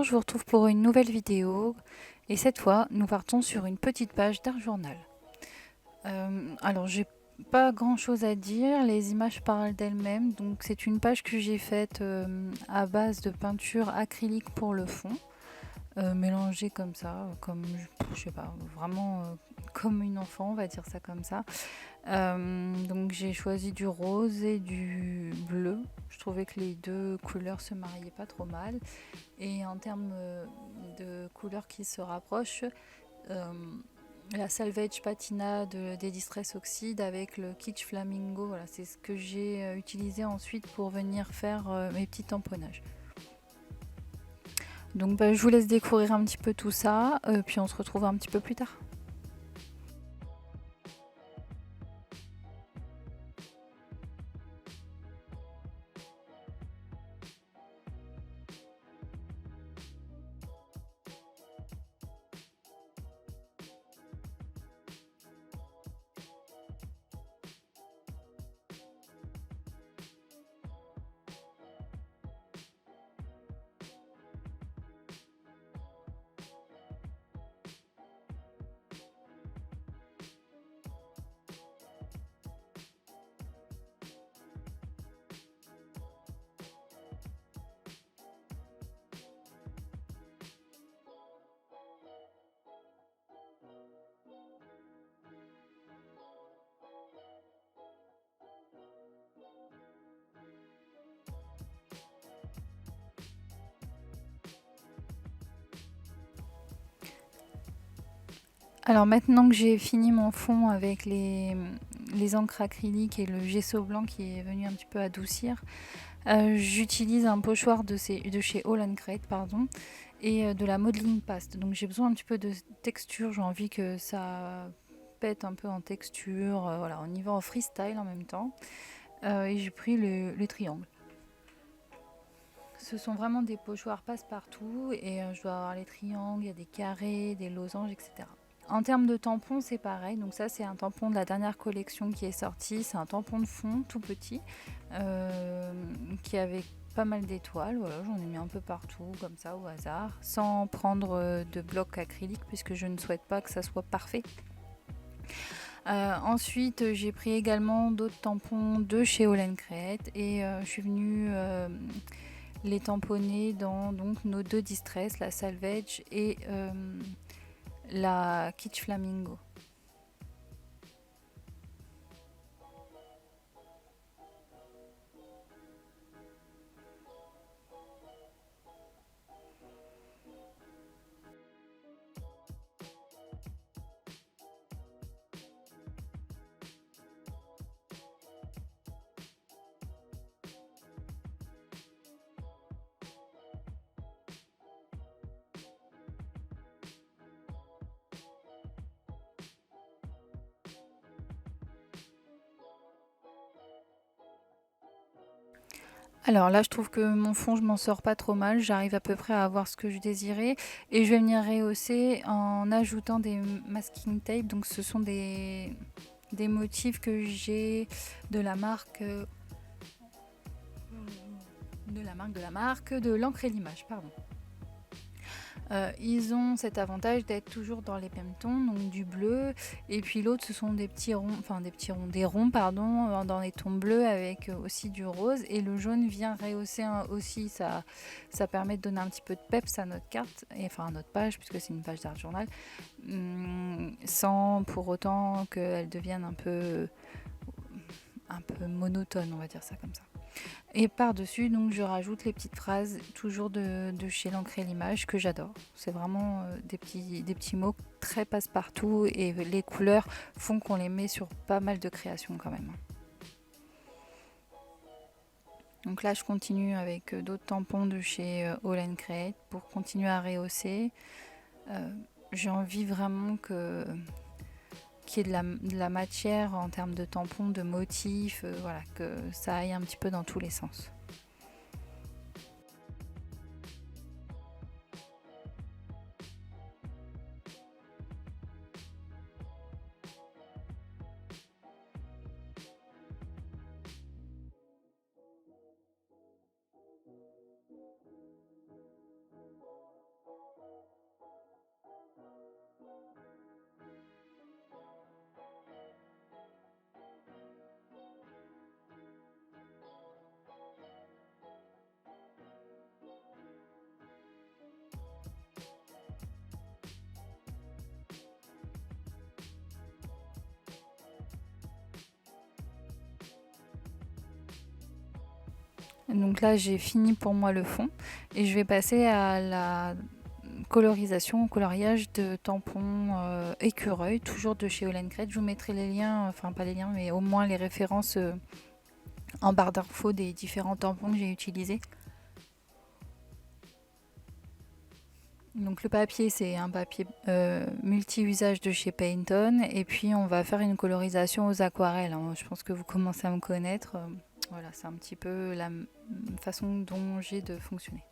je vous retrouve pour une nouvelle vidéo et cette fois nous partons sur une petite page d'art journal. Alors j'ai pas grand chose à dire, les images parlent d'elles-mêmes, donc c'est une page que j'ai faite à base de peinture acrylique pour le fond, mélangée comme ça, comme je sais pas, vraiment comme une enfant, on va dire ça comme ça. Donc j'ai choisi du rose et du bleu. Je trouvais que les deux couleurs se mariaient pas trop mal. Et en termes de couleurs qui se rapprochent, euh, la Salvage Patina des Distress Oxide avec le Kitsch Flamingo, voilà, c'est ce que j'ai utilisé ensuite pour venir faire mes petits tamponnages. Donc je vous laisse découvrir un petit peu tout ça, puis on se retrouve un petit peu plus tard. Alors maintenant que j'ai fini mon fond avec les encres acryliques et le gesso blanc qui est venu un petit peu adoucir, j'utilise un pochoir de chez All & Create, pardon, et de la modeling paste. Donc j'ai besoin un petit peu de texture, j'ai envie que ça pète un peu en texture. Voilà, on y va en freestyle en même temps. Et j'ai pris le triangle. Ce sont vraiment des pochoirs passe-partout et je dois avoir les triangles, il y a des carrés, des losanges, etc. En termes de tampons, c'est pareil. Donc ça, c'est un tampon de la dernière collection qui est sortie. C'est un tampon de fond tout petit qui avait pas mal d'étoiles. Voilà, j'en ai mis un peu partout comme ça au hasard, sans prendre de bloc acrylique puisque je ne souhaite pas que ça soit parfait. Ensuite, j'ai pris également d'autres tampons de chez All & Create et je suis venue les tamponner dans donc nos deux distress, la Salvage et la Kitsch Flamingo. Alors là, je trouve que mon fond, je m'en sors pas trop mal. J'arrive à peu près à avoir ce que je désirais. Et je vais venir rehausser en ajoutant des masking tape. Donc ce sont des motifs que j'ai de la marque de l'encre et l'image, pardon. Ils ont cet avantage d'être toujours dans les mêmes tons, donc du bleu, et puis l'autre ce sont des ronds pardon, dans les tons bleus avec aussi du rose, et le jaune vient rehausser aussi, ça permet de donner un petit peu de peps à notre carte, enfin à notre page puisque c'est une page d'art journal, sans pour autant qu'elle devienne un peu monotone, on va dire ça comme ça. Et par-dessus, donc, je rajoute les petites phrases, toujours de chez l'encre et l'image, que j'adore. C'est vraiment des petits mots très passe-partout et les couleurs font qu'on les met sur pas mal de créations quand même. Donc là, je continue avec d'autres tampons de chez All & Create pour continuer à rehausser. J'ai envie vraiment qu'il y ait de la matière en termes de tampons, de motifs, voilà, que ça aille un petit peu dans tous les sens. Donc là, j'ai fini pour moi le fond et je vais passer à la colorisation, au coloriage de tampons écureuil, toujours de chez Olencred. Je vous mettrai les liens, enfin pas les liens, mais au moins les références en barre d'infos des différents tampons que j'ai utilisés. Donc le papier, c'est un papier multi-usage de chez Pantone, et puis on va faire une colorisation aux aquarelles. Hein. Je pense que vous commencez à me connaître. Voilà, c'est un petit peu la façon dont j'ai de fonctionner.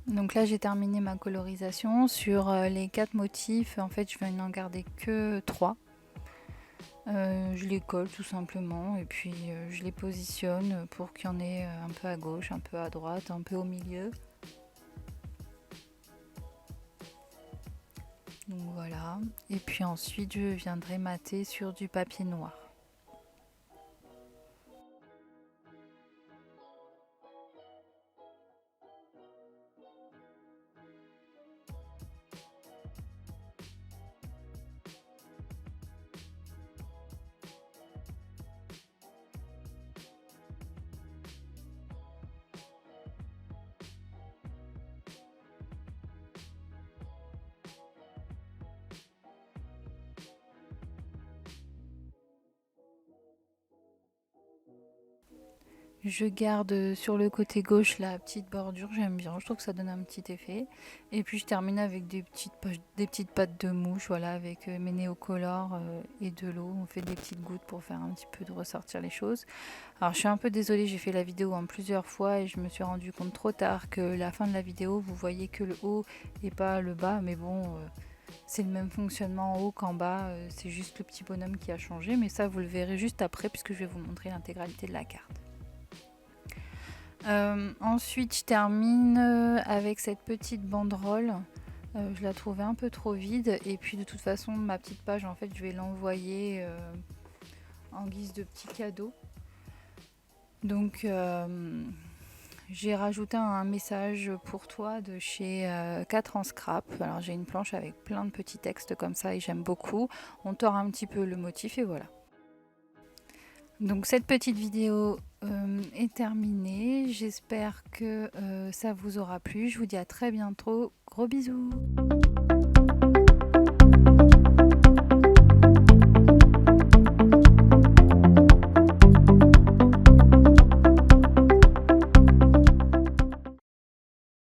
Donc là, j'ai terminé ma colorisation sur les 4 motifs. En fait, je vais n'en garder que 3. Je les colle tout simplement et puis je les positionne pour qu'il y en ait un peu à gauche, un peu à droite, un peu au milieu. Donc voilà. Et puis ensuite, je viendrai mater sur du papier noir. Je garde sur le côté gauche la petite bordure, j'aime bien, je trouve que ça donne un petit effet. Et puis je termine avec des petites pattes de mouche, voilà, avec mes néocolores et de l'eau. On fait des petites gouttes pour faire un petit peu de ressortir les choses. Alors je suis un peu désolée, j'ai fait la vidéo en plusieurs fois et je me suis rendu compte trop tard que la fin de la vidéo, vous voyez que le haut et pas le bas, mais bon... c'est le même fonctionnement en haut qu'en bas, c'est juste le petit bonhomme qui a changé, mais ça vous le verrez juste après puisque je vais vous montrer l'intégralité de la carte. Ensuite je termine avec cette petite banderole. Je la trouvais un peu trop vide et puis de toute façon ma petite page en fait je vais l'envoyer en guise de petit cadeau. Donc j'ai rajouté un message pour toi de chez 4 en scrap. Alors j'ai une planche avec plein de petits textes comme ça et j'aime beaucoup. On tord un petit peu le motif et voilà. Donc cette petite vidéo est terminée. J'espère que ça vous aura plu. Je vous dis à très bientôt. Gros bisous.